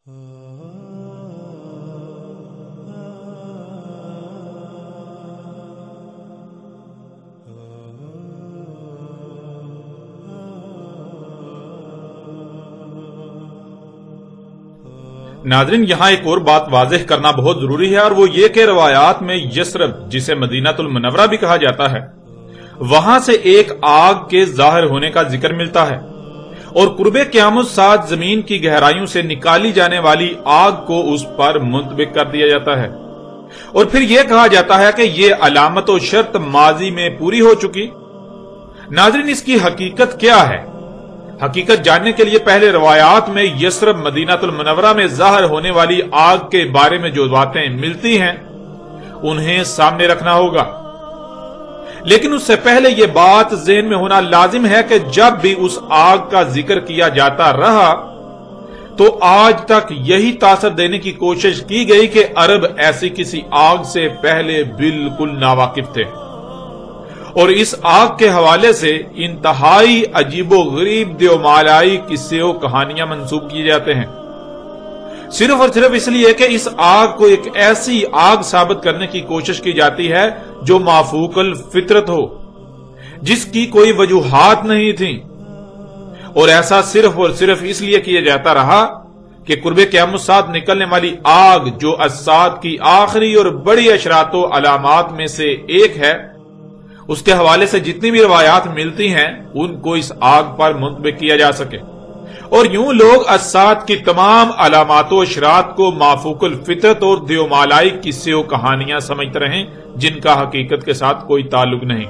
ناظرین، یہاں ایک اور بات واضح کرنا بہت ضروری ہے، اور وہ یہ کہ روایات میں یثرب، جسے مدینہ المنورہ بھی کہا جاتا ہے، وہاں سے ایک آگ کے ظاہر ہونے کا ذکر ملتا ہے، اور قرب قیامت ساتھ زمین کی گہرائیوں سے نکالی جانے والی آگ کو اس پر منطبق کر دیا جاتا ہے، اور پھر یہ کہا جاتا ہے کہ یہ علامت و شرط ماضی میں پوری ہو چکی۔ ناظرین، اس کی حقیقت کیا ہے؟ حقیقت جاننے کے لیے پہلے روایات میں یثرب مدینہ المنورہ میں ظاہر ہونے والی آگ کے بارے میں جو باتیں ملتی ہیں انہیں سامنے رکھنا ہوگا، لیکن اس سے پہلے یہ بات ذہن میں ہونا لازم ہے کہ جب بھی اس آگ کا ذکر کیا جاتا رہا تو آج تک یہی تاثر دینے کی کوشش کی گئی کہ عرب ایسی کسی آگ سے پہلے بالکل ناواقف تھے، اور اس آگ کے حوالے سے انتہائی عجیب و غریب دیومالائی قصے و کہانیاں منسوب کیے جاتے ہیں، صرف اور صرف اس لیے کہ اس آگ کو ایک ایسی آگ ثابت کرنے کی کوشش کی جاتی ہے جو مافوق الفطرت ہو، جس کی کوئی وجوہات نہیں تھی، اور ایسا صرف اور صرف اس لیے کیا جاتا رہا کہ قرب قیامت ساتھ نکلنے والی آگ جو الساعۃ کی آخری اور بڑی اشراط و علامات میں سے ایک ہے، اس کے حوالے سے جتنی بھی روایات ملتی ہیں ان کو اس آگ پر منطبق کیا جا سکے، اور یوں لوگ الساعۃ کی تمام علامات و اشراط کو مافوق الفطرت اور دیومالائی قصے و کہانیاں سمجھتے رہیں جن کا حقیقت کے ساتھ کوئی تعلق نہیں۔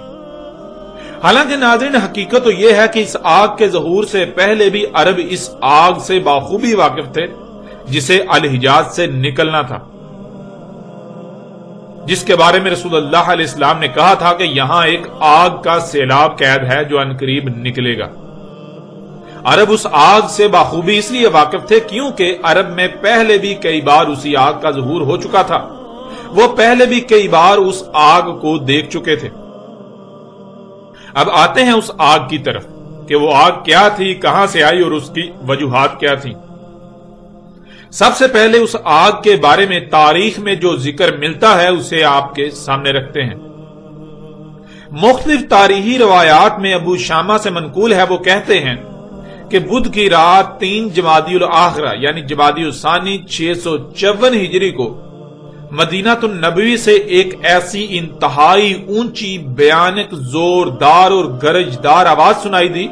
حالانکہ ناظرین، حقیقت تو یہ ہے کہ اس آگ کے ظہور سے پہلے بھی عرب اس آگ سے بخوبی واقف تھے جسے الحجاز سے نکلنا تھا، جس کے بارے میں رسول اللہ علیہ السلام نے کہا تھا کہ یہاں ایک آگ کا سیلاب قید ہے جو عنقریب نکلے گا۔ عرب اس آگ سے بخوبی اس لیے واقف تھے کیونکہ عرب میں پہلے بھی کئی بار اسی آگ کا ظہور ہو چکا تھا، وہ پہلے بھی کئی بار اس آگ کو دیکھ چکے تھے۔ اب آتے ہیں اس آگ کی طرف کہ وہ آگ کیا تھی، کہاں سے آئی اور اس کی وجوہات کیا تھی۔ سب سے پہلے اس آگ کے بارے میں تاریخ میں جو ذکر ملتا ہے اسے آپ کے سامنے رکھتے ہیں۔ مختلف تاریخی روایات میں ابو شامہ سے منقول ہے، وہ کہتے ہیں کہ بدھ کی رات 3 جمادی الاخرہ یعنی جمادی الثانی 654 ہجری کو مدینہ النبوی سے ایک ایسی انتہائی اونچی، بیانک، زوردار اور گرجدار آواز سنائی دی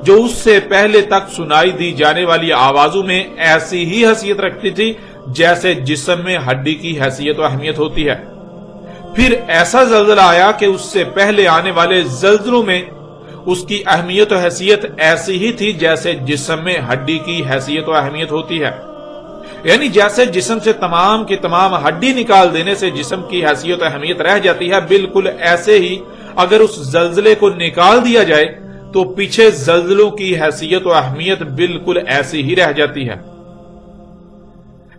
جو اس سے پہلے تک سنائی دی جانے والی آوازوں میں ایسی ہی حیثیت رکھتی تھی جیسے جسم میں ہڈی کی حیثیت و اہمیت ہوتی ہے۔ پھر ایسا زلزلہ آیا کہ اس سے پہلے آنے والے زلزلوں میں اس کی اہمیت و حیثیت ایسی ہی تھی جیسے جسم میں ہڈی کی حیثیت و اہمیت ہوتی ہے، یعنی جیسے جسم سے تمام کی تمام ہڈی نکال دینے سے جسم کی حیثیت و اہمیت رہ جاتی ہے، بالکل ایسے ہی اگر اس زلزلے کو نکال دیا جائے تو پیچھے زلزلوں کی حیثیت و اہمیت بالکل ایسی ہی رہ جاتی ہے۔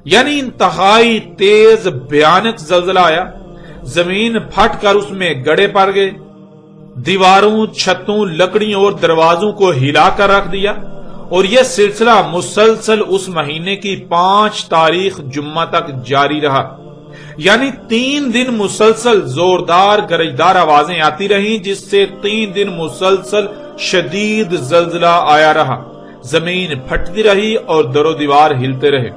یعنی انتہائی تیز بھیانک زلزلہ آیا، زمین پھٹ کر اس میں گڑے پڑ گئے، دیواروں، چھتوں، لکڑیوں اور دروازوں کو ہلا کر رکھ دیا، اور یہ سلسلہ مسلسل اس مہینے کی 5 تاریخ جمعہ تک جاری رہا۔ یعنی 3 دن مسلسل زوردار گرجدار آوازیں آتی رہیں، جس سے 3 دن مسلسل شدید زلزلہ آیا رہا، زمین پھٹتی رہی اور در و دیوار ہلتے رہے۔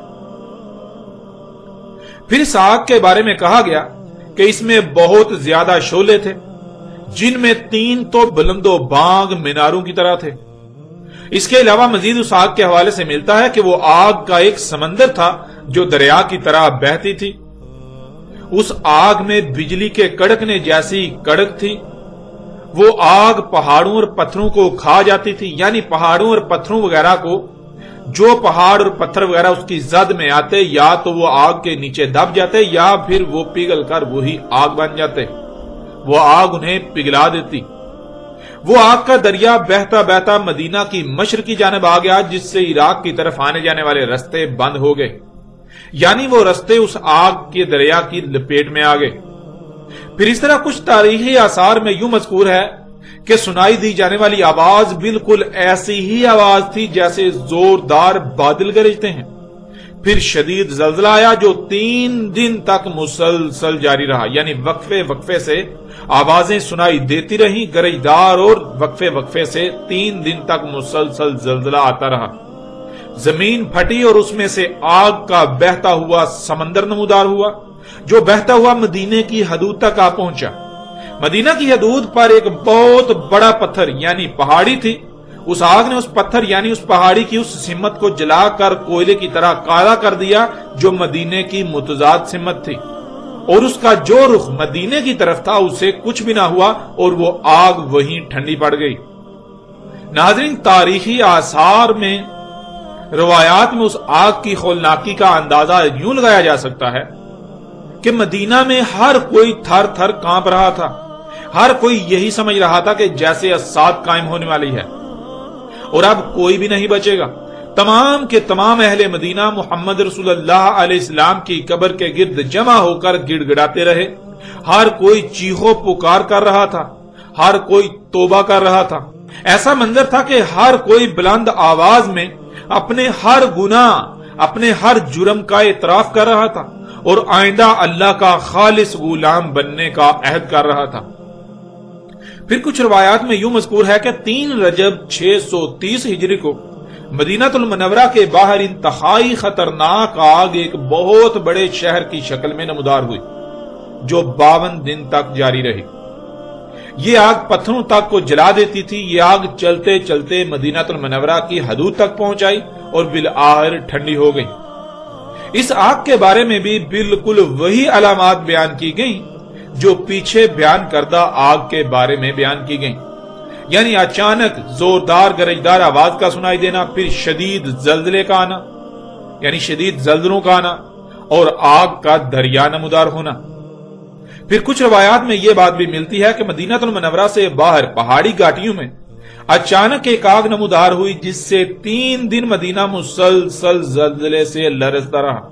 پھر اس آگ کے بارے میں کہا گیا کہ اس میں بہت زیادہ شعلے تھے، جن میں 3 تو بلند و بانگ میناروں کی طرح تھے۔ اس کے علاوہ مزید اس آگ کے حوالے سے ملتا ہے کہ وہ آگ کا ایک سمندر تھا جو دریا کی طرح بہتی تھی۔ اس آگ میں بجلی کے کڑکنے جیسی کڑک تھی۔ وہ آگ پہاڑوں اور پتھروں کو کھا جاتی تھی، یعنی پہاڑوں اور پتھروں وغیرہ کو، جو پہاڑ اور پتھر وغیرہ اس کی زد میں آتے یا تو وہ آگ کے نیچے دب جاتے یا پھر وہ پگھل کر وہی آگ بن جاتے، وہ آگ انہیں پگھلا دیتی۔ وہ آگ کا دریا بہتا بہتا مدینہ کی مشرقی جانب آ گیا، جس سے عراق کی طرف آنے جانے والے رستے بند ہو گئے، یعنی وہ رستے اس آگ کے دریا کی لپیٹ میں آ گئے۔ پھر اس طرح کچھ تاریخی آثار میں یوں مذکور ہے کہ سنائی دی جانے والی آواز بالکل ایسی ہی آواز تھی جیسے زوردار بادل گرجتے ہیں، پھر شدید زلزلہ آیا جو 3 دن تک مسلسل جاری رہا، یعنی وقفے وقفے سے آوازیں سنائی دیتی رہیں گرجدار، اور وقفے وقفے سے 3 دن تک مسلسل زلزلہ آتا رہا۔ زمین پھٹی اور اس میں سے آگ کا بہتا ہوا سمندر نمودار ہوا، جو بہتا ہوا مدینے کی حدود تک آ پہنچا۔ مدینہ کی حدود پر ایک بہت بڑا پتھر یعنی پہاڑی تھی، اس آگ نے اس پتھر یعنی اس پہاڑی کی اس سمت کو جلا کر کوئلے کی طرح کالا کر دیا جو مدینے کی متضاد سمت تھی، اور اس کا جو رخ مدینے کی طرف تھا اسے کچھ بھی نہ ہوا اور وہ آگ وہیں ٹھنڈی پڑ گئی۔ ناظرین، تاریخی آثار میں، روایات میں اس آگ کی ہولناکی کا اندازہ یوں لگایا جا سکتا ہے کہ مدینہ میں ہر کوئی تھر تھر کانپ رہا تھا، ہر کوئی یہی سمجھ رہا تھا کہ جیسے اسات قائم ہونے والی ہے اور اب کوئی بھی نہیں بچے گا۔ تمام کے تمام اہل مدینہ محمد رسول اللہ علیہ السلام کی قبر کے گرد جمع ہو کر گڑ گڑاتے رہے، ہر کوئی چیخو پکار کر رہا تھا، ہر کوئی توبہ کر رہا تھا۔ ایسا منظر تھا کہ ہر کوئی بلند آواز میں اپنے ہر گناہ، اپنے ہر جرم کا اعتراف کر رہا تھا اور آئندہ اللہ کا خالص غلام بننے کا عہد کر رہا تھا۔ پھر کچھ روایات میں یوں مذکور ہے کہ 3 رجب 630 ہجری کو مدینہ المنورہ کے باہر انتہائی خطرناک آگ ایک بہت بڑے شہر کی شکل میں نمودار ہوئی، جو 52 دن تک جاری رہی۔ یہ آگ پتھروں تک کو جلا دیتی تھی۔ یہ آگ چلتے چلتے مدینہ المنورہ کی حدود تک پہنچ آئی اور بالآخر ٹھنڈی ہو گئی۔ اس آگ کے بارے میں بھی بالکل وہی علامات بیان کی گئیں جو پیچھے بیان کردہ آگ کے بارے میں بیان کی گئیں، یعنی اچانک زوردار گرجدار آواز کا سنائی دینا، پھر شدید زلزلے کا آنا یعنی شدید زلزلوں کا آنا، اور آگ کا دریا نمودار ہونا۔ پھر کچھ روایات میں یہ بات بھی ملتی ہے کہ مدینہ المنورہ سے باہر پہاڑی گھاٹیوں میں اچانک ایک آگ نمودار ہوئی جس سے 3 دن مدینہ مسلسل زلزلے سے لرزتا رہا۔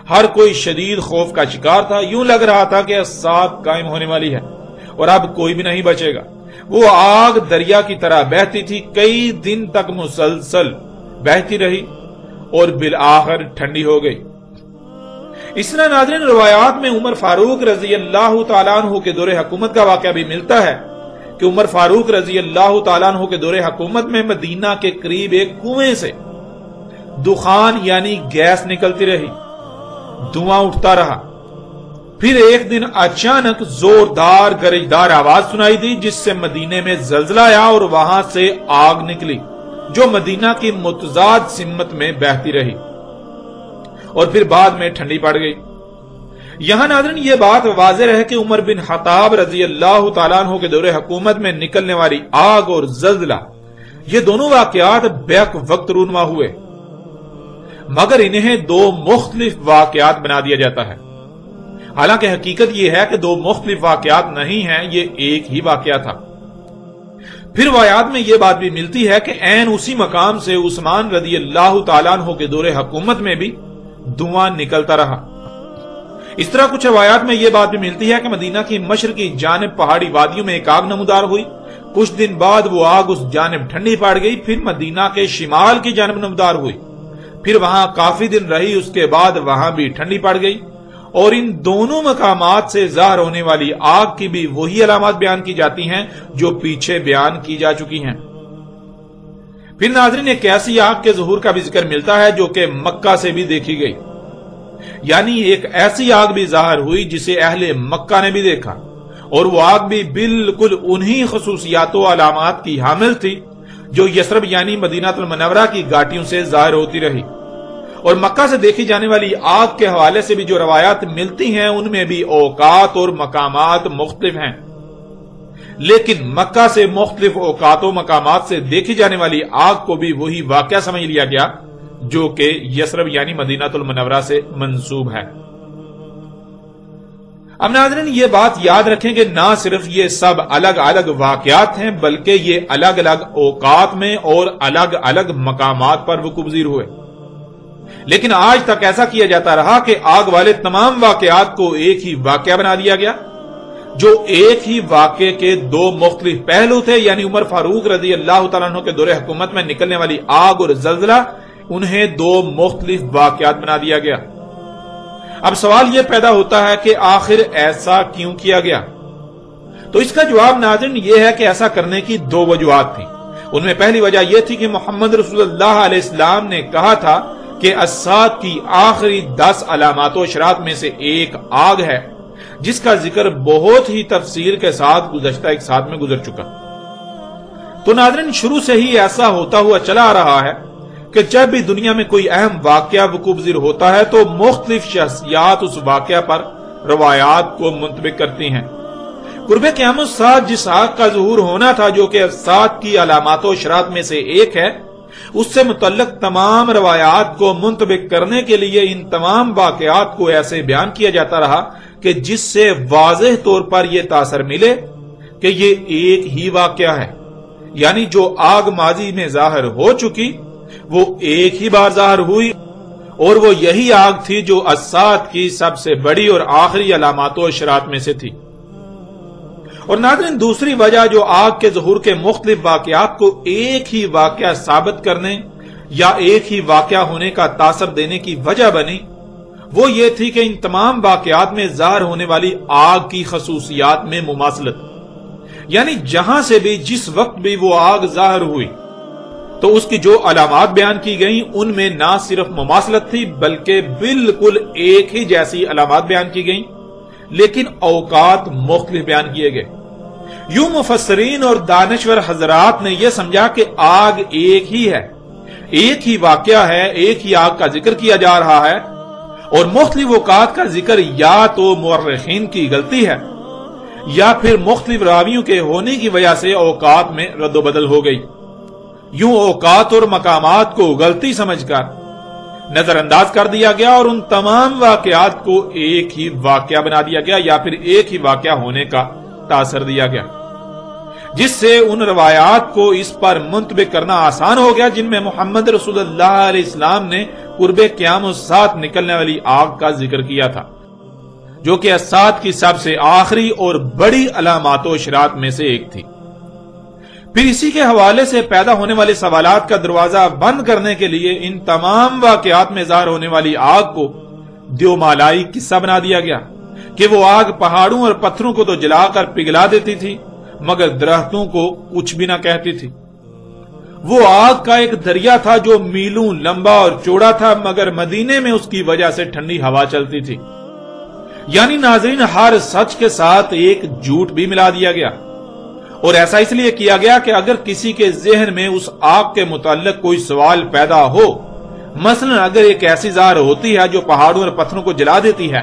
ہر کوئی شدید خوف کا شکار تھا، یوں لگ رہا تھا کہ اسات قائم ہونے والی ہے اور اب کوئی بھی نہیں بچے گا۔ وہ آگ دریا کی طرح بہتی تھی، کئی دن تک مسلسل بہتی رہی اور بالآخر ٹھنڈی ہو گئی۔ اس طرح ناظرین، روایات میں عمر فاروق رضی اللہ تعالیٰ عنہ کے دور حکومت کا واقعہ بھی ملتا ہے کہ عمر فاروق رضی اللہ تعالیٰ عنہ کے دور حکومت میں مدینہ کے قریب ایک کنویں سے دخان یعنی گیس نکلتی رہی، دھواں اٹھتا رہا۔ پھر ایک دن اچانک زوردار گرجدار آواز سنائی دی جس سے مدینے میں زلزلہ آیا اور وہاں سے آگ نکلی جو مدینہ کی متضاد سمت میں بہتی رہی اور پھر بعد میں ٹھنڈی پڑ گئی۔ یہاں ناظرین یہ بات واضح رہے کہ عمر بن خطاب رضی اللہ تعالیٰ عنہ کے دور حکومت میں نکلنے والی آگ اور زلزلہ، یہ دونوں واقعات بیک وقت رونما ہوئے، مگر انہیں 2 مختلف واقعات بنا دیا جاتا ہے۔ حالانکہ حقیقت یہ ہے کہ 2 مختلف واقعات نہیں ہیں، یہ ایک ہی واقعہ تھا۔ پھر روایات میں یہ بات بھی ملتی ہے کہ عین اسی مقام سے عثمان رضی اللہ تعالیٰ عنہ کے دور حکومت میں بھی دھواں نکلتا رہا۔ اس طرح کچھ روایات میں یہ بات بھی ملتی ہے کہ مدینہ کی مشرقی جانب پہاڑی وادیوں میں ایک آگ نمودار ہوئی، کچھ دن بعد وہ آگ اس جانب ٹھنڈی پڑ گئی، پھر مدینہ کے شمال کی جانب نمودار ہوئی، پھر وہاں کافی دن رہی، اس کے بعد وہاں بھی ٹھنڈی پڑ گئی، اور ان دونوں مقامات سے ظاہر ہونے والی آگ کی بھی وہی علامات بیان کی جاتی ہیں جو پیچھے بیان کی جا چکی ہیں۔ پھر ناظرین، ایک ایسی آگ کے ظہور کا بھی ذکر ملتا ہے جو کہ مکہ سے بھی دیکھی گئی، یعنی ایک ایسی آگ بھی ظاہر ہوئی جسے اہل مکہ نے بھی دیکھا، اور وہ آگ بھی بالکل انہی خصوصیات و علامات کی حامل تھی جو یثرب یعنی مدینہ المنورہ کی گھاٹیوں سے ظاہر ہوتی رہی۔ اور مکہ سے دیکھی جانے والی آگ کے حوالے سے بھی جو روایات ملتی ہیں ان میں بھی اوقات اور مقامات مختلف ہیں، لیکن مکہ سے مختلف اوقات و مقامات سے دیکھی جانے والی آگ کو بھی وہی واقعہ سمجھ لیا گیا جو کہ یثرب یعنی مدینہ المنورہ سے منسوب ہے۔ اب ناظرین یہ بات یاد رکھیں کہ نہ صرف یہ سب الگ الگ واقعات ہیں بلکہ یہ الگ الگ اوقات میں اور الگ الگ مقامات پر وقوع پذیر ہوئے، لیکن آج تک ایسا کیا جاتا رہا کہ آگ والے تمام واقعات کو ایک ہی واقعہ بنا دیا گیا جو ایک ہی واقعے کے 2 مختلف پہلو تھے، یعنی عمر فاروق رضی اللہ تعالیٰ عنہ کے دور حکومت میں نکلنے والی آگ اور زلزلہ انہیں دو مختلف واقعات بنا دیا گیا۔ اب سوال یہ پیدا ہوتا ہے کہ آخر ایسا کیوں کیا گیا؟ تو اس کا جواب ناظرین یہ ہے کہ ایسا کرنے کی دو وجوہات تھیں۔ ان میں پہلی وجہ یہ تھی کہ محمد رسول اللہ علیہ السلام نے کہا تھا کہ الساعۃ کی آخری 10 علامات و اشراط میں سے ایک آگ ہے، جس کا ذکر بہت ہی تفصیل کے ساتھ گزشتہ ایک ساتھ میں گزر چکا۔ تو ناظرین شروع سے ہی ایسا ہوتا ہوا چلا آ رہا ہے کہ جب بھی دنیا میں کوئی اہم واقعہ وقوع پذیر ہوتا ہے تو مختلف شخصیات اس واقعہ پر روایات کو منطبق کرتی ہیں۔ قرب قیامت الساعۃ جس آگ کا ظہور ہونا تھا جو کہ الساعۃ کی علامات و اشراط میں سے ایک ہے، اس سے متعلق تمام روایات کو منطبق کرنے کے لیے ان تمام واقعات کو ایسے بیان کیا جاتا رہا کہ جس سے واضح طور پر یہ تاثر ملے کہ یہ ایک ہی واقعہ ہے، یعنی جو آگ ماضی میں ظاہر ہو چکی وہ ایک ہی بار ظاہر ہوئی، اور وہ یہی آگ تھی جو الساعۃ کی سب سے بڑی اور آخری علامات و اشراط میں سے تھی۔ اور ناظرین دوسری وجہ جو آگ کے ظہور کے مختلف واقعات کو ایک ہی واقعہ ثابت کرنے یا ایک ہی واقعہ ہونے کا تاثر دینے کی وجہ بنی، وہ یہ تھی کہ ان تمام واقعات میں ظاہر ہونے والی آگ کی خصوصیات میں مماثلت، یعنی جہاں سے بھی جس وقت بھی وہ آگ ظاہر ہوئی تو اس کی جو علامات بیان کی گئیں ان میں نہ صرف مماثلت تھی بلکہ بالکل ایک ہی جیسی علامات بیان کی گئیں، لیکن اوقات مختلف بیان کیے گئے۔ یوں مفسرین اور دانشور حضرات نے یہ سمجھا کہ آگ ایک ہی ہے، ایک ہی واقعہ ہے، ایک ہی آگ کا ذکر کیا جا رہا ہے، اور مختلف اوقات کا ذکر یا تو مورخین کی غلطی ہے یا پھر مختلف راویوں کے ہونے کی وجہ سے اوقات میں رد و بدل ہو گئی۔ یوں اوقات اور مقامات کو غلطی سمجھ کر نظر انداز کر دیا گیا اور ان تمام واقعات کو ایک ہی واقعہ بنا دیا گیا یا پھر ایک ہی واقعہ ہونے کا تاثر دیا گیا، جس سے ان روایات کو اس پر منطبق کرنا آسان ہو گیا جن میں محمد رسول اللہ علیہ السلام نے قرب قیامت الساعۃ نکلنے والی آگ کا ذکر کیا تھا، جو کہ الساعۃ کی سب سے آخری اور بڑی علامات و اشراط میں سے ایک تھی۔ پھر اسی کے حوالے سے پیدا ہونے والے سوالات کا دروازہ بند کرنے کے لیے ان تمام واقعات میں ظاہر ہونے والی آگ کو دیومالائی قصہ بنا دیا گیا کہ وہ آگ پہاڑوں اور پتھروں کو تو جلا کر پگھلا دیتی تھی مگر درختوں کو کچھ بھی نہ کہتی تھی۔ وہ آگ کا ایک دریا تھا جو میلوں لمبا اور چوڑا تھا مگر مدینے میں اس کی وجہ سے ٹھنڈی ہوا چلتی تھی۔ یعنی ناظرین ہر سچ کے ساتھ ایک جھوٹ بھی ملا دیا گیا، اور ایسا اس لیے کیا گیا کہ اگر کسی کے ذہن میں اس آگ کے متعلق کوئی سوال پیدا ہو، مثلا اگر ایک ایسی ظاہر ہوتی ہے جو پہاڑوں اور پتھروں کو جلا دیتی ہے،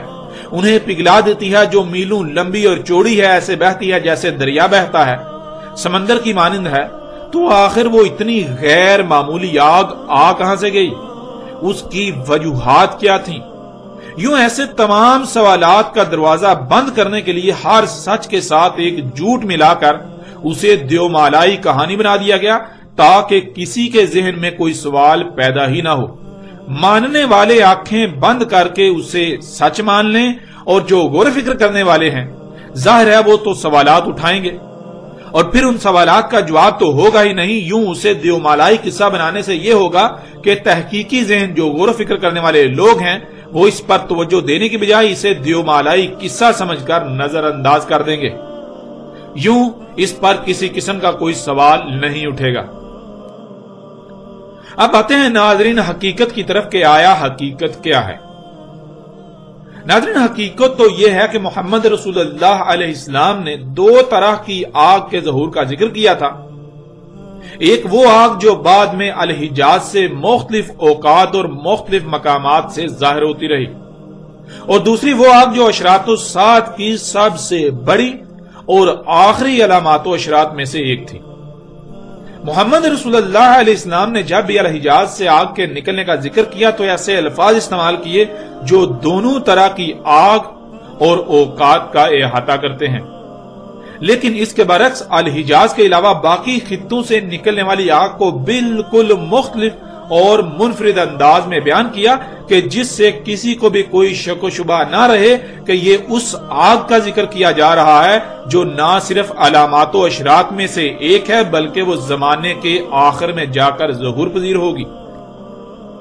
انہیں پگھلا دیتی ہے، جو میلوں لمبی اور چوڑی ہے، ایسے بہتی ہے جیسے دریا بہتا ہے، سمندر کی مانند ہے، تو آخر وہ اتنی غیر معمولی آگ کہاں سے گئی؟ اس کی وجوہات کیا تھیں؟ یوں ایسے تمام سوالات کا دروازہ بند کرنے کے لیے ہر سچ کے ساتھ ایک جھوٹ ملا کر اسے دیومالائی کہانی بنا دیا گیا تاکہ کسی کے ذہن میں کوئی سوال پیدا ہی نہ ہو۔ ماننے والے آنکھیں بند کر کے اسے سچ مان لیں اور جو غور و فکر کرنے والے ہیں ظاہر ہے وہ تو سوالات اٹھائیں گے اور پھر ان سوالات کا جواب تو ہوگا ہی نہیں۔ یوں اسے دیومالائی قصہ بنانے سے یہ ہوگا کہ تحقیقی ذہن جو غور و فکر کرنے والے لوگ ہیں وہ اس پر توجہ دینے کی بجائے اسے دیومالائی قصہ سمجھ کر نظر انداز کر دیں گے، یوں اس پر کسی قسم کا کوئی سوال نہیں اٹھے گا۔ اب آتے ہیں ناظرین حقیقت کی طرف کہ آیا حقیقت کیا ہے۔ ناظرین حقیقت تو یہ ہے کہ محمد رسول اللہ علیہ السلام نے دو طرح کی آگ کے ظہور کا ذکر کیا تھا، ایک وہ آگ جو بعد میں الحجاز سے مختلف اوقات اور مختلف مقامات سے ظاہر ہوتی رہی، اور دوسری وہ آگ جو اشراط الساعۃ کی سب سے بڑی اور آخری علامات و اشراط میں سے ایک تھی۔ محمد رسول اللہ علیہ السلام نے جب بھی الحجاز سے آگ کے نکلنے کا ذکر کیا تو ایسے الفاظ استعمال کیے جو دونوں طرح کی آگ اور اوقات کا احاطہ کرتے ہیں، لیکن اس کے برعکس الحجاز کے علاوہ باقی خطوں سے نکلنے والی آگ کو بالکل مختلف اور منفرد انداز میں بیان کیا کہ جس سے کسی کو بھی کوئی شک و شبہ نہ رہے کہ یہ اس آگ کا ذکر کیا جا رہا ہے جو نہ صرف علامات و اشراط میں سے ایک ہے بلکہ وہ زمانے کے آخر میں جا کر ظہور پذیر ہوگی۔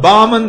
52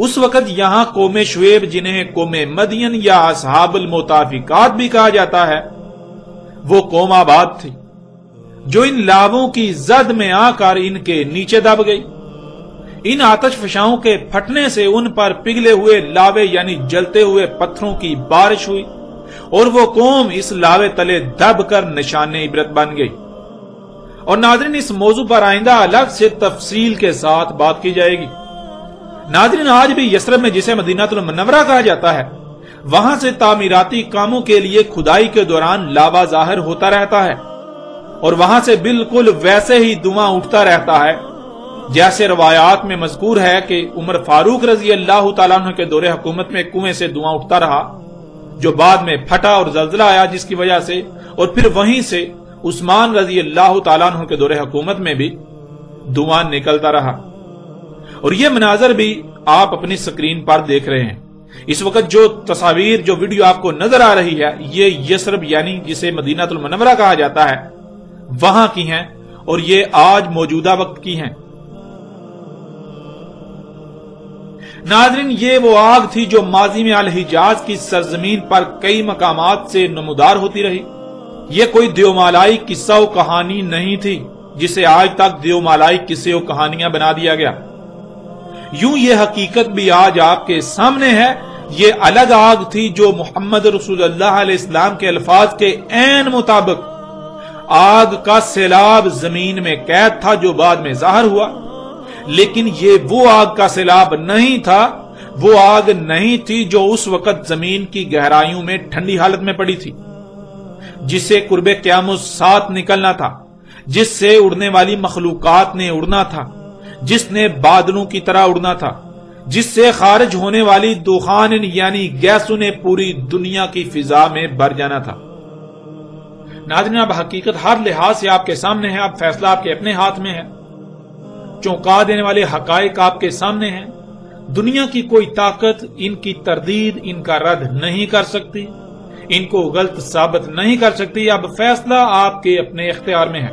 اس وقت یہاں قوم شعیب، جنہیں قوم مدین یا اصحاب المتافقات بھی کہا جاتا ہے، وہ قوم آباد تھی جو ان لاووں کی زد میں آ کر ان کے نیچے دب گئی۔ ان آتش فشاؤں کے پھٹنے سے ان پر پگھلے ہوئے لاوے یعنی جلتے ہوئے پتھروں کی بارش ہوئی، اور وہ قوم اس لاوے تلے دب کر نشان عبرت بن گئی۔ اور ناظرین، اس موضوع پر آئندہ الگ سے تفصیل کے ساتھ بات کی جائے گی۔ ناظرین، آج بھی یثرب میں، جسے مدینہ المنورہ کہا جاتا ہے، وہاں سے تعمیراتی کاموں کے لیے کھدائی کے دوران لاوا ظاہر ہوتا رہتا ہے، اور وہاں سے بالکل ویسے ہی دھواں اٹھتا رہتا ہے جیسے روایات میں مذکور ہے کہ عمر فاروق رضی اللہ تعالیٰ عنہ کے دور حکومت میں کنویں سے دھواں اٹھتا رہا، جو بعد میں پھٹا اور زلزلہ آیا جس کی وجہ سے، اور پھر وہیں سے عثمان رضی اللہ تعالیٰ عنہ کے دور حکومت میں بھی دھواں نکلتا رہا۔ اور یہ مناظر بھی آپ اپنی سکرین پر دیکھ رہے ہیں۔ اس وقت جو تصاویر، جو ویڈیو آپ کو نظر آ رہی ہے، یہ یثرب یعنی جسے مدینہ المنورہ کہا جاتا ہے، وہاں کی ہیں، اور یہ آج موجودہ وقت کی ہیں۔ ناظرین، یہ وہ آگ تھی جو ماضی میں الحجاز کی سرزمین پر کئی مقامات سے نمودار ہوتی رہی۔ یہ کوئی دیومالائی قصہ و کہانی نہیں تھی جسے آج تک دیومالائی قصے و کہانیاں بنا دیا گیا۔ یوں یہ حقیقت بھی آج آپ کے سامنے ہے۔ یہ الگ آگ تھی جو محمد رسول اللہ علیہ السلام کے الفاظ کے عین مطابق آگ کا سیلاب زمین میں قید تھا جو بعد میں ظاہر ہوا، لیکن یہ وہ آگ کا سیلاب نہیں تھا، وہ آگ نہیں تھی جو اس وقت زمین کی گہرائیوں میں ٹھنڈی حالت میں پڑی تھی، جسے قرب قیامت ساتھ نکلنا تھا، جس سے اڑنے والی مخلوقات نے اڑنا تھا، جس نے بادلوں کی طرح اڑنا تھا، جس سے خارج ہونے والی دخان یعنی گیسوں نے پوری دنیا کی فضا میں بھر جانا تھا۔ ناظرین، اب حقیقت ہر لحاظ سے آپ کے سامنے ہے، اب فیصلہ آپ کے اپنے ہاتھ میں ہے، چونکا دینے والے حقائق آپ کے سامنے ہیں۔ دنیا کی کوئی طاقت ان کی تردید، ان کا رد نہیں کر سکتی، ان کو غلط ثابت نہیں کر سکتی۔ اب فیصلہ آپ کے اپنے اختیار میں ہے،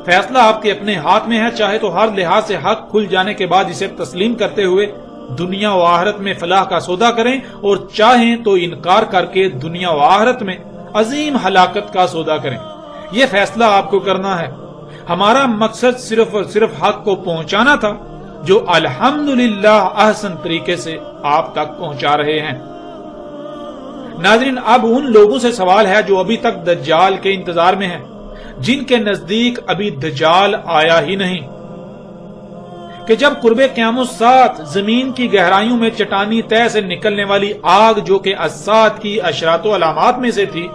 فیصلہ آپ کے اپنے ہاتھ میں ہے۔ چاہے تو ہر لحاظ سے حق کھل جانے کے بعد اسے تسلیم کرتے ہوئے دنیا و آخرت میں فلاح کا سودا کریں، اور چاہیں تو انکار کر کے دنیا و آخرت میں عظیم ہلاکت کا سودا کریں۔ یہ فیصلہ آپ کو کرنا ہے۔ ہمارا مقصد صرف اور صرف حق کو پہنچانا تھا، جو الحمدللہ احسن طریقے سے آپ تک پہنچا رہے ہیں۔ ناظرین، اب ان لوگوں سے سوال ہے جو ابھی تک دجال کے انتظار میں ہیں، جن کے نزدیک ابھی دجال آیا ہی نہیں، کہ جب قرب قیامت ساتھ زمین کی گہرائیوں میں چٹانی تہ سے نکلنے والی آگ جو کہ الساعۃ کی اشراط و علامات میں سے تھی،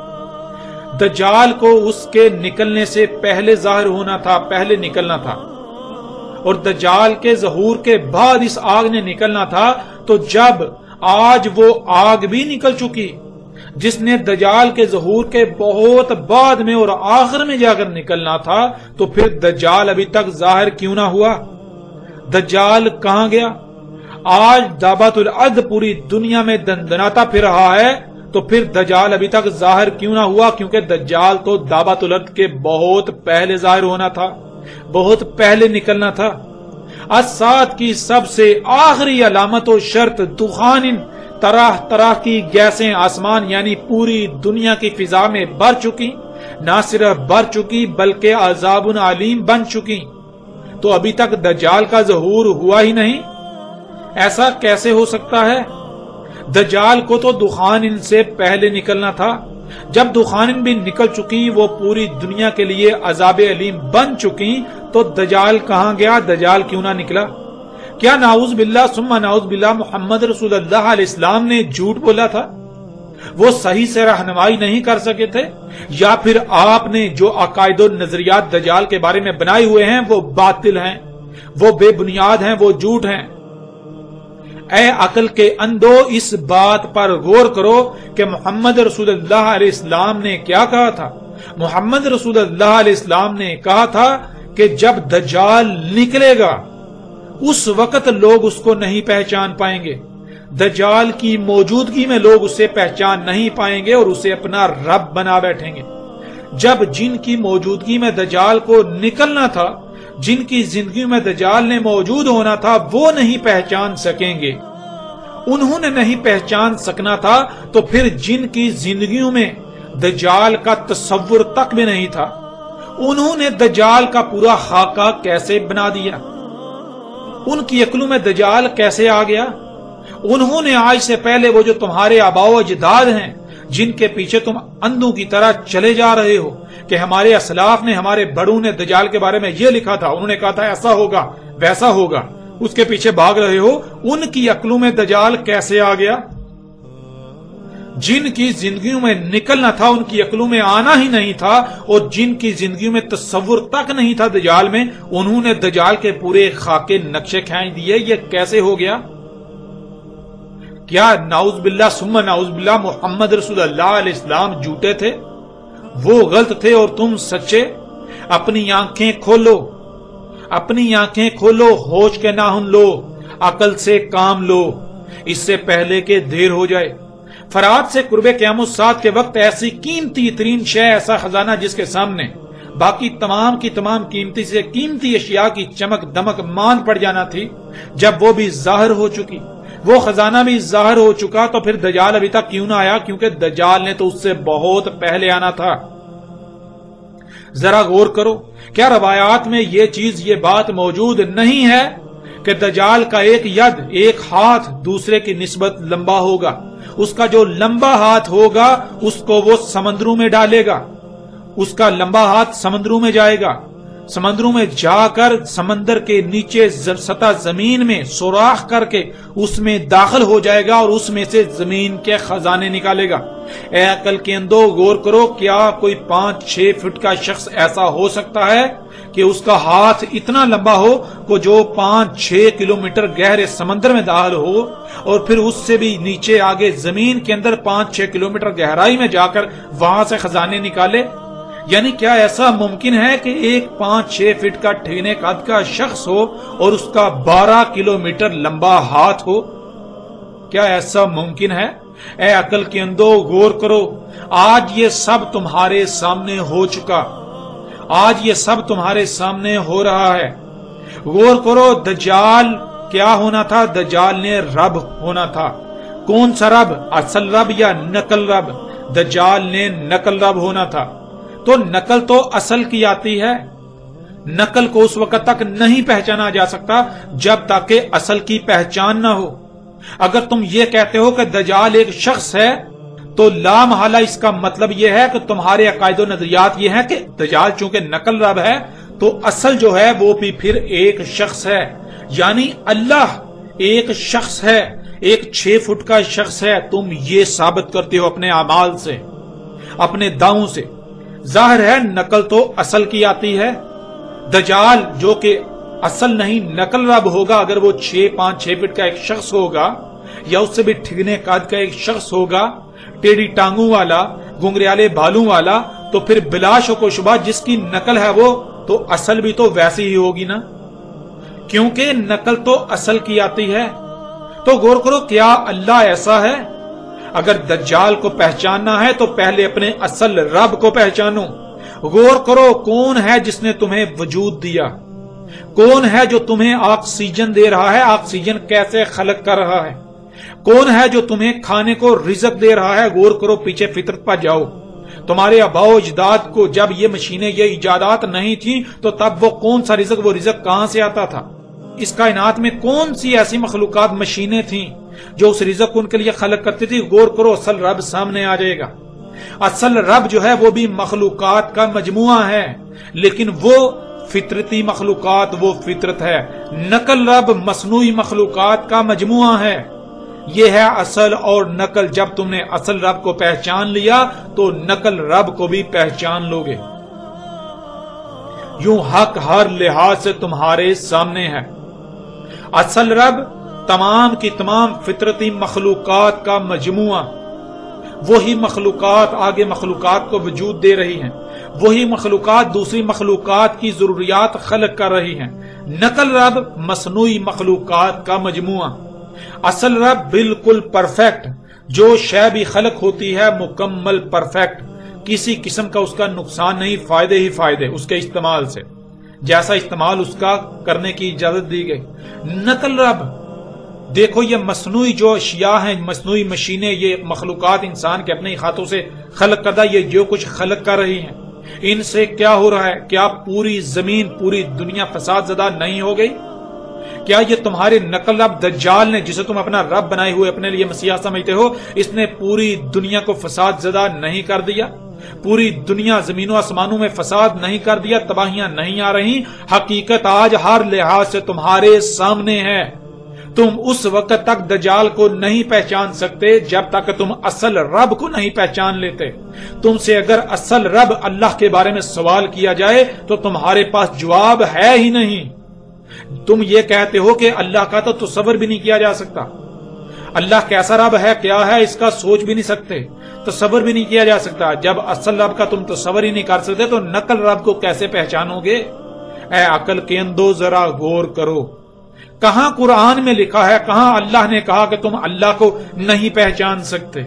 دجال کو اس کے نکلنے سے پہلے ظاہر ہونا تھا، پہلے نکلنا تھا، اور دجال کے ظہور کے بعد اس آگ نے نکلنا تھا، تو جب آج وہ آگ بھی نکل چکی جس نے دجال کے ظہور کے بہت بعد میں اور آخر میں جا کر نکلنا تھا، تو پھر دجال ابھی تک ظاہر کیوں نہ ہوا؟ دجال کہاں گیا؟ آج دعوت العد پوری دنیا میں دندناتا پھر رہا ہے، تو پھر دجال ابھی تک ظاہر کیوں نہ ہوا؟ کیونکہ دجال تو دعوت العد کے بہت پہلے ظاہر ہونا تھا، بہت پہلے نکلنا تھا۔ الساعۃ کی سب سے آخری علامت و شرط دخان، طرح طرح کی گیسیں آسمان یعنی پوری دنیا کی فضا میں بھر چکی، نہ صرف بھر چکی بلکہ عذاب علیم بن چکی، تو ابھی تک دجال کا ظہور ہوا ہی نہیں۔ ایسا کیسے ہو سکتا ہے؟ دجال کو تو دخان سے پہلے نکلنا تھا۔ جب دخان بھی نکل چکی، وہ پوری دنیا کے لیے عذاب علیم بن چکی، تو دجال کہاں گیا؟ دجال کیوں نہ نکلا؟ کیا نعوذ باللہ ثم نعوذ باللہ محمد رسول اللہ علیہ السلام نے جھوٹ بولا تھا؟ وہ صحیح سے رہنمائی نہیں کر سکے تھے؟ یا پھر آپ نے جو عقائد و نظریات دجال کے بارے میں بنائے ہوئے ہیں وہ باطل ہیں، وہ بے بنیاد ہیں، وہ جھوٹ ہیں؟ اے عقل کے اندھو، اس بات پر غور کرو کہ محمد رسول اللہ علیہ السلام نے کیا کہا تھا۔ محمد رسول اللہ علیہ السلام نے کہا تھا کہ جب دجال نکلے گا اس وقت لوگ اس کو نہیں پہچان پائیں گے، دجال کی موجودگی میں لوگ اسے پہچان نہیں پائیں گے اور اسے اپنا رب بنا بیٹھیں گے۔ جب جن کی موجودگی میں دجال کو نکلنا تھا، جن کی زندگی میں دجال نے موجود ہونا تھا، وہ نہیں پہچان سکیں گے، انہوں نے نہیں پہچان سکنا تھا تو پھر جن کی زندگیوں میں دجال کا تصور تک بھی نہیں تھا، انہوں نے دجال کا پورا خاکہ کیسے بنا دیا؟ ان کی عقلوں میں دجال کیسے آ گیا؟ انہوں نے آج سے پہلے وہ جو تمہارے آباء و اجداد ہیں جن کے پیچھے تم اندھوں کی طرح چلے جا رہے ہو کہ ہمارے اسلاف نے، ہمارے بڑوں نے دجال کے بارے میں یہ لکھا تھا، انہوں نے کہا تھا ایسا ہوگا ویسا ہوگا، اس کے پیچھے بھاگ رہے ہو، ان کی عقلوں میں دجال کیسے آ گیا؟ جن کی زندگیوں میں نکلنا تھا ان کی عقلوں میں آنا ہی نہیں تھا، اور جن کی زندگیوں میں تصور تک نہیں تھا دجال میں، انہوں نے دجال کے پورے خاکے نقشے کھینچ دیے۔ یہ کیسے ہو گیا؟ کیا نعوذ باللہ ثم نعوذ باللہ محمد رسول اللہ علیہ السلام جھوٹے تھے، وہ غلط تھے اور تم سچے؟ اپنی آنکھیں کھولو، اپنی آنکھیں کھولو، ہوش کے ناخن لو، عقل سے کام لو، اس سے پہلے کہ دیر ہو جائے۔ فرات سے قرب قیام الساعت کے وقت ایسی قیمتی ترین شے، ایسا خزانہ جس کے سامنے باقی تمام کی تمام قیمتی سے قیمتی اشیاء کی چمک دمک مان پڑ جانا تھی، جب وہ بھی ظاہر ہو چکی، وہ خزانہ بھی ظاہر ہو چکا، تو پھر دجال ابھی تک کیوں نہ آیا؟ کیونکہ دجال نے تو اس سے بہت پہلے آنا تھا۔ ذرا غور کرو، کیا روایات میں یہ چیز، یہ بات موجود نہیں ہے کہ دجال کا ایک ید، ایک ہاتھ دوسرے کی نسبت لمبا ہوگا؟ اس کا جو لمبا ہاتھ ہوگا اس کو وہ سمندروں میں ڈالے گا، اس کا لمبا ہاتھ سمندروں میں جائے گا، سمندروں میں جا کر سمندر کے نیچے سطح زمین میں سوراخ کر کے اس میں داخل ہو جائے گا اور اس میں سے زمین کے خزانے نکالے گا۔ اے عقل کے اندھو، غور کرو، کیا کوئی 5-6 فٹ کا شخص ایسا ہو سکتا ہے کہ اس کا ہاتھ اتنا لمبا ہو کہ جو 5-6 کلومیٹر گہرے سمندر میں داخل ہو اور پھر اس سے بھی نیچے آگے زمین کے اندر 5-6 کلومیٹر گہرائی میں جا کر وہاں سے خزانے نکالے؟ یعنی کیا ایسا ممکن ہے کہ ایک 5-6 فٹ کا ٹھینے قد کا شخص ہو اور اس کا 12 کلومیٹر لمبا ہاتھ ہو؟ کیا ایسا ممکن ہے؟ اے عقل کے اندھو، غور کرو، آج یہ سب تمہارے سامنے ہو چکا، آج یہ سب تمہارے سامنے ہو رہا ہے۔ غور کرو، دجال کیا ہونا تھا؟ دجال نے رب ہونا تھا۔ کون سا رب؟ اصل رب یا نقل رب؟ دجال نے نقل رب ہونا تھا۔ تو نقل تو اصل کی آتی ہے، نقل کو اس وقت تک نہیں پہچانا جا سکتا جب تک کہ اصل کی پہچان نہ ہو۔ اگر تم یہ کہتے ہو کہ دجال ایک شخص ہے تو لا محالہ اس کا مطلب یہ ہے کہ تمہارے عقائد و نظریات یہ ہیں کہ دجال چونکہ نقل رب ہے تو اصل جو ہے وہ بھی پھر ایک شخص ہے، یعنی اللہ ایک شخص ہے، ایک 6 فٹ کا شخص ہے۔ تم یہ ثابت کرتے ہو اپنے اعمال سے، اپنے دعووں سے۔ ظاہر ہے نقل تو اصل کی آتی ہے۔ دجال جو کہ اصل نہیں نقل رب ہوگا، اگر وہ 5-6 فٹ کا ایک شخص ہوگا یا اس سے بھی ٹھگنے قد کا ایک شخص ہوگا، ٹیڑھی ٹانگوں والا، گنگریالے بالوں والا، تو پھر بلا شک و شبہ جس کی نقل ہے وہ تو اصل بھی تو ویسی ہی ہوگی نا، کیونکہ نقل تو اصل کی آتی ہے۔ تو غور کرو، کیا اللہ ایسا ہے؟ اگر دجال کو پہچاننا ہے تو پہلے اپنے اصل رب کو پہچانو۔ غور کرو، کون ہے جس نے تمہیں وجود دیا؟ کون ہے جو تمہیں آکسیجن دے رہا ہے؟ آکسیجن کیسے خلق کر رہا ہے؟ کون ہے جو تمہیں کھانے کو رزق دے رہا ہے؟ غور کرو، پیچھے فطرت پر جاؤ۔ تمہارے آباء و اجداد کو جب یہ مشینیں، یہ ایجادات نہیں تھیں تو تب وہ کون سا رزق، وہ رزق کہاں سے آتا تھا؟ اس کائنات میں کون سی ایسی مخلوقات، مشینیں تھیں جو اس رزق کو ان کے لیے خلق کرتی تھی؟ غور کرو، اصل رب سامنے آ جائے گا۔ اصل رب جو ہے وہ بھی مخلوقات کا مجموعہ ہے، لیکن وہ فطرتی مخلوقات، وہ فطرت ہے۔ نقل رب مصنوعی مخلوقات کا مجموعہ ہے۔ یہ ہے اصل اور نقل۔ جب تم نے اصل رب کو پہچان لیا تو نقل رب کو بھی پہچان لوگے۔ یوں حق ہر لحاظ سے تمہارے سامنے ہے۔ اصل رب تمام کی تمام فطرتی مخلوقات کا مجموعہ، وہی مخلوقات آگے مخلوقات کو وجود دے رہی ہیں، وہی مخلوقات دوسری مخلوقات کی ضروریات خلق کر رہی ہیں۔ نقل رب مصنوعی مخلوقات کا مجموعہ۔ اصل رب بالکل پرفیکٹ، جو شے بھی خلق ہوتی ہے مکمل پرفیکٹ، کسی قسم کا اس کا نقصان نہیں، فائدے ہی فائدے اس کے استعمال سے، جیسا استعمال اس کا کرنے کی اجازت دی گئی۔ نقل رب دیکھو یہ مصنوعی جو اشیاء ہیں، مصنوعی مشینیں، یہ مخلوقات انسان کے اپنے ہاتھوں سے خلق کردہ، یہ جو کچھ خلق کر رہی ہیں، ان سے کیا ہو رہا ہے؟ کیا پوری زمین، پوری دنیا فساد زدہ نہیں ہو گئی؟ کیا یہ تمہارے نقل رب دجال نے، جسے تم اپنا رب بنائے ہوئے اپنے لیے مسیح سمجھتے ہو، اس نے پوری دنیا کو فساد زدہ نہیں کر دیا؟ پوری دنیا زمین و آسمانوں میں فساد نہیں کر دیا؟ تباہیاں نہیں آ رہی؟ حقیقت آج ہر لحاظ سے تمہارے سامنے ہے۔ تم اس وقت تک دجال کو نہیں پہچان سکتے جب تک تم اصل رب کو نہیں پہچان لیتے۔ تم سے اگر اصل رب اللہ کے بارے میں سوال کیا جائے تو تمہارے پاس جواب ہے ہی نہیں۔ تم یہ کہتے ہو کہ اللہ کا تو تصور بھی نہیں کیا جا سکتا، اللہ کیسا رب ہے، کیا ہے، اس کا سوچ بھی نہیں سکتے، تصور بھی نہیں کیا جا سکتا۔ جب اصل رب کا تم تصور ہی نہیں کر سکتے تو نقل رب کو کیسے پہچانو گے؟ اے عقل کے اندو ذرا غور کرو، کہاں قرآن میں لکھا ہے، کہاں اللہ نے کہا کہ تم اللہ کو نہیں پہچان سکتے؟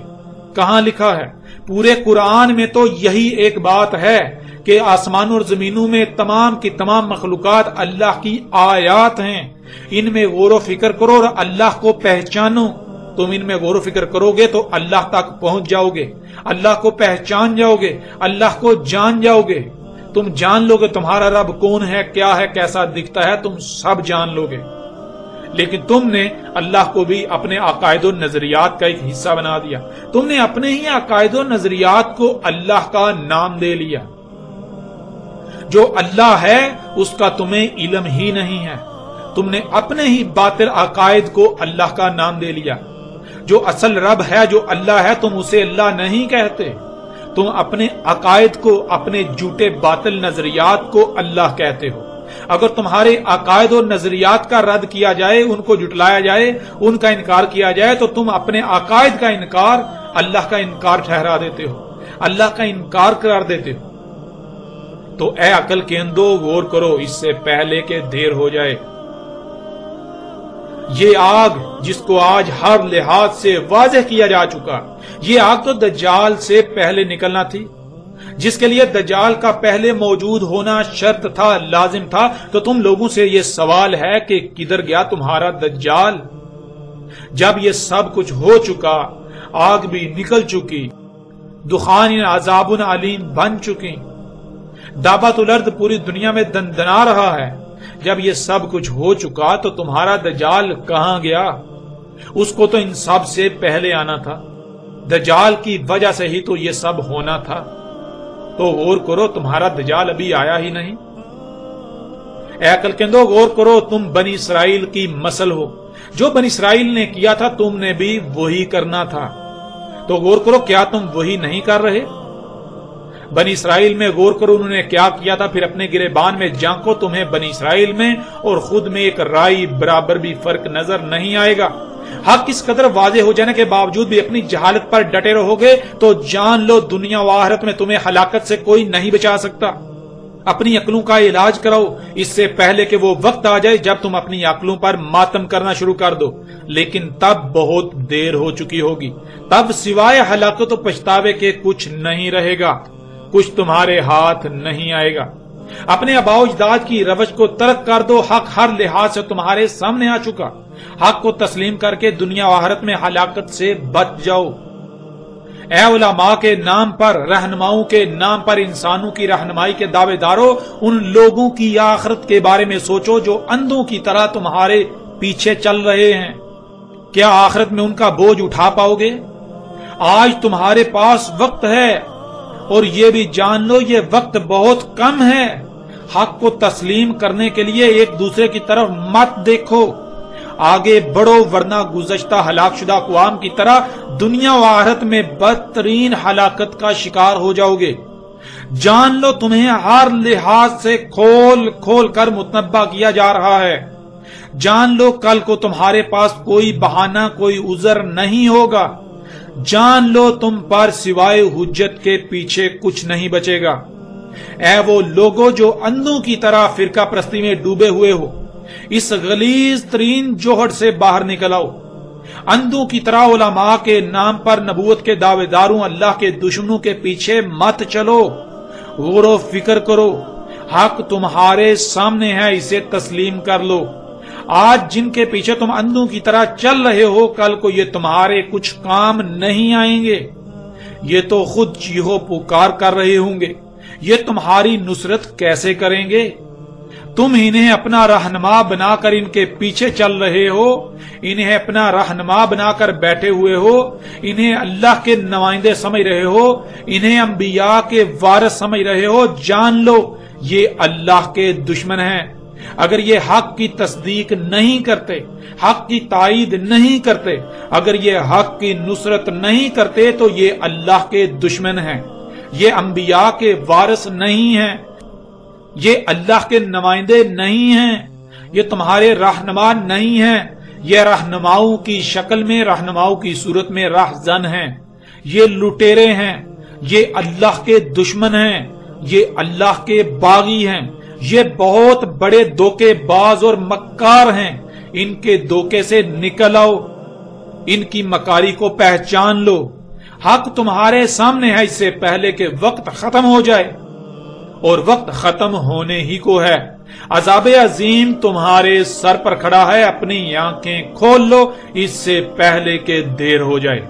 کہاں لکھا ہے؟ پورے قرآن میں تو یہی ایک بات ہے کہ آسمان اور زمینوں میں تمام کی تمام مخلوقات اللہ کی آیات ہیں، ان میں غور و فکر کرو اور اللہ کو پہچانو۔ تم ان میں غور و فکر کرو گے تو اللہ تک پہنچ جاؤ گے، اللہ کو پہچان جاؤ گے، اللہ کو جان جاؤ گے۔ تم جان لو گے تمہارا رب کون ہے، کیا ہے، کیسا دکھتا ہے، تم سب جان لو گے۔ لیکن تم نے اللہ کو بھی اپنے عقائد و نظریات کا ایک حصہ بنا دیا۔ تم نے اپنے ہی عقائد و نظریات کو اللہ کا نام دے لیا۔ جو اللہ ہے اس کا تمہیں علم ہی نہیں ہے، تم نے اپنے ہی باطل عقائد کو اللہ کا نام دے لیا۔ جو اصل رب ہے، جو اللہ ہے، تم اسے اللہ نہیں کہتے، تم اپنے عقائد کو، اپنے جھوٹے باطل نظریات کو اللہ کہتے ہو۔ اگر تمہارے عقائد اور نظریات کا رد کیا جائے، ان کو جھٹلایا جائے، ان کا انکار کیا جائے تو تم اپنے عقائد کا انکار اللہ کا انکار ٹھہرا دیتے ہو، اللہ کا انکار قرار دیتے ہو۔ تو اے عقل کے اندو غور کرو اس سے پہلے کہ دیر ہو جائے۔ یہ آگ جس کو آج ہر لحاظ سے واضح کیا جا چکا، یہ آگ تو دجال سے پہلے نکلنا تھی، جس کے لیے دجال کا پہلے موجود ہونا شرط تھا، لازم تھا۔ تو تم لوگوں سے یہ سوال ہے کہ کدھر گیا تمہارا دجال؟ جب یہ سب کچھ ہو چکا، آگ بھی نکل چکی، دخان عذاب علیم بن چکی، دابت الارض پوری دنیا میں دندنا رہا ہے، جب یہ سب کچھ ہو چکا تو تمہارا دجال کہاں گیا؟ اس کو تو ان سب سے پہلے آنا تھا، دجال کی وجہ سے ہی تو یہ سب ہونا تھا۔ تو غور کرو، تمہارا دجال ابھی آیا ہی نہیں۔ اے عقل کے اندو غور کرو، تم بنی اسرائیل کی نسل ہو، جو بنی اسرائیل نے کیا تھا تم نے بھی وہی کرنا تھا۔ تو غور کرو، کیا تم وہی نہیں کر رہے؟ بنی اسرائیل میں غور کرو انہوں نے کیا کیا تھا، پھر اپنے گریبان میں جھانکو، تمہیں بنی اسرائیل میں اور خود میں ایک رائی برابر بھی فرق نظر نہیں آئے گا۔ حق اس قدر واضح ہو جانے کے باوجود بھی اپنی جہالت پر ڈٹے رہو گے تو جان لو دنیا و آخرت میں تمہیں ہلاکت سے کوئی نہیں بچا سکتا۔ اپنی عقلوں کا علاج کراؤ اس سے پہلے کہ وہ وقت آ جائے جب تم اپنی عقلوں پر ماتم کرنا شروع کر دو، لیکن تب بہت دیر ہو چکی ہوگی۔ تب سوائے ہلاکت و پچھتاوے کے کچھ نہیں رہے گا، کچھ تمہارے ہاتھ نہیں آئے گا۔ اپنے آباء و اجداد کی روش کو ترک کر دو، حق ہر لحاظ سے تمہارے سامنے آ چکا، حق کو تسلیم کر کے دنیا و آخرت میں ہلاکت سے بچ جاؤ۔ اے علماء کے نام پر، رہنماؤں کے نام پر انسانوں کی رہنمائی کے دعوے داروں، ان لوگوں کی آخرت کے بارے میں سوچو جو اندھوں کی طرح تمہارے پیچھے چل رہے ہیں۔ کیا آخرت میں ان کا بوجھ اٹھا پاؤ گے؟ آج تمہارے پاس وقت ہے اور یہ بھی جان لو یہ وقت بہت کم ہے۔ حق کو تسلیم کرنے کے لیے ایک دوسرے کی طرف مت دیکھو، آگے بڑھو ورنہ گزشتہ ہلاک شدہ اقوام کی طرح دنیا و آخرت میں بدترین ہلاکت کا شکار ہو جاؤ گے۔ جان لو تمہیں ہر لحاظ سے کھول کھول کر متنبہ کیا جا رہا ہے۔ جان لو کل کو تمہارے پاس کوئی بہانہ، کوئی عذر نہیں ہوگا۔ جان لو تم پر سوائے حجت کے پیچھے کچھ نہیں بچے گا۔ اے وہ لوگوں جو اندھوں کی طرح فرقہ پرستی میں ڈوبے ہوئے ہو، اس غلیظ ترین جوہر سے باہر نکل آؤ۔ اندھوں کی طرح علماء کے نام پر نبوت کے دعوے داروں، اللہ کے دشمنوں کے پیچھے مت چلو، غور و فکر کرو، حق تمہارے سامنے ہے، اسے تسلیم کر لو۔ آج جن کے پیچھے تم اندھوں کی طرح چل رہے ہو، کل کو یہ تمہارے کچھ کام نہیں آئیں گے۔ یہ تو خود چیخو پکار کر رہے ہوں گے، یہ تمہاری نصرت کیسے کریں گے؟ تم انہیں اپنا رہنما بنا کر ان کے پیچھے چل رہے ہو، انہیں اپنا رہنما بنا کر بیٹھے ہوئے ہو، انہیں اللہ کے نمائندے سمجھ رہے ہو، انہیں انبیاء کے وارث سمجھ رہے ہو۔ جان لو یہ اللہ کے دشمن ہیں۔ اگر یہ حق کی تصدیق نہیں کرتے، حق کی تائید نہیں کرتے، اگر یہ حق کی نصرت نہیں کرتے تو یہ اللہ کے دشمن ہیں، یہ انبیاء کے وارث نہیں ہیں، یہ اللہ کے نمائندے نہیں ہیں، یہ تمہارے رہنما نہیں ہیں، یہ رہنماؤں کی شکل میں، رہنماؤں کی صورت میں راہزن ہیں، یہ لٹیرے ہیں، یہ اللہ کے دشمن ہیں، یہ اللہ کے باغی ہیں، یہ بہت بڑے دھوکے باز اور مکار ہیں۔ ان کے دھوکے سے نکل آؤ، ان کی مکاری کو پہچان لو۔ حق تمہارے سامنے ہے، اس سے پہلے کہ وقت ختم ہو جائے، اور وقت ختم ہونے ہی کو ہے۔ عذاب عظیم تمہارے سر پر کھڑا ہے، اپنی آنکھیں کھول لو اس سے پہلے کہ دیر ہو جائے۔